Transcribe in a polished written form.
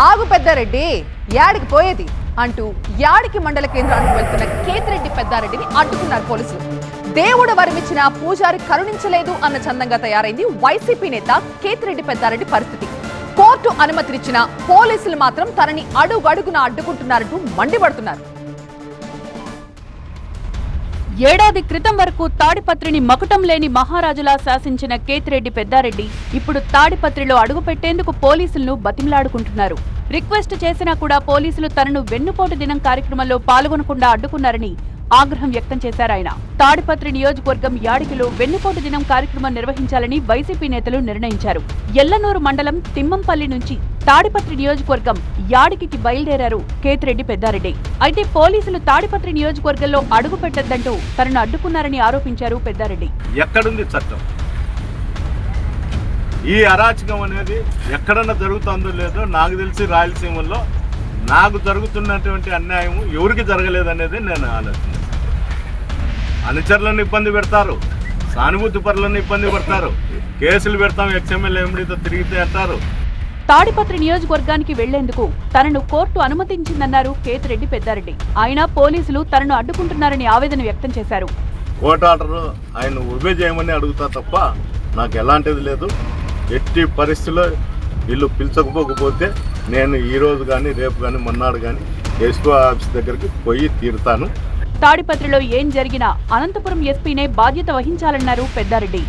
ఆగు పెద్దారెడ్డి, యాడికి పోయేది అంటూ యాడికి మండల కేంద్రానికి వెళ్తున్న కేతిరెడ్డి పెద్దారెడ్డిని అడ్డుకున్నారు పోలీసులు. దేవుడు వరమిచ్చిన పూజారి కరుణించలేదు అన్న చందంగా తయారైంది వైసీపీ నేత కేతిరెడ్డి పెద్దారెడ్డి పరిస్థితి. కోర్టు అనుమతినిచ్చిన పోలీసులు మాత్రం తనని అడుగడుగున అడ్డుకుంటున్నారంటూ మండిపడుతున్నారు. ఏడాది క్రితం వరకు తాడిపత్రిని మకుటం లేని మహారాజులా శాసించిన కేతిరెడ్డి పెద్దారెడ్డి ఇప్పుడు తాడిపత్రిలో అడుగుపెట్టేందుకు పోలీసులను బతిమలాడుకుంటున్నారు. రిక్వెస్ట్ చేసినా కూడా పోలీసులు తనను వెన్నుపోటు దినం కార్యక్రమంలో పాల్గొనకుండా అడ్డుకున్నారని ఆగ్రహం వ్యక్తం చేశారాయన. తాడిపత్రి నియోజకవర్గం యాడికిలో వెన్నుపోటు దినం కార్యక్రమం నిర్వహించాలని వైసీపీ నేతలు నిర్ణయించారు. ఎల్లనూరు మండలం తిమ్మంపల్లి నుంచి తాడిపత్రి నియోజకవర్గం యాడికి బయలుదేరారు కేతిరెడ్డి పెద్దారెడ్డి. అయితే పోలీసులు తాడిపత్రి నియోజకవర్గంలో అడుగు పెట్టొద్దంటూ తనను అడ్డుకున్నారని ఆరోపించారు పెద్దారెడ్డి. ఎక్కడుంది చట్టం? ఈ అరాచకం అనేది ఎక్కడన్నా జరుగుతుందో లేదో నాకు తెలిసి రాయలసీమలో నాకు జరుగుతున్నటువంటి అన్యాయం ఎవరికి జరగలేదనేది నేను ఆలోచించాను. అనుచరులను ఇబ్బంది పెడతారు, సానుభూతి పరులను ఇబ్బంది పెడతారు, కేసులు పెడతాం, ఎక్స్ఎమ్మెల్యే ఎంబడితో తిరిగితే అంటారు. తాడిపత్రి నియోజకవర్గానికి వెళ్లేందుకు తనను కోర్టు అనుమతించిందన్నారు కేతిరెడ్డి పెద్దారెడ్డి. అయినా పోలీసులు తనను అడ్డుకుంటున్నారని ఆవేదన వ్యక్తం చేశారు. కోర్టు ఆర్డర్ ఆయన ఒబే చేయమని అడుగుతా తప్ప నాకు ఎలాంటిది లేదు. ఎట్టి పరిస్థితిలో వీళ్ళు పిలిచకపోకపోతే నేను ఈ రోజు కానీ రేపు కానీ మొన్నాడు కానీ ఎస్పీ ఆఫీస్ దగ్గరికి పోయి తీరుతాను. తాడిపత్రిలో ఏం జరిగినా అనంతపురం ఎస్పీనే బాధ్యత వహించాలన్నారు పెద్దారెడ్డి.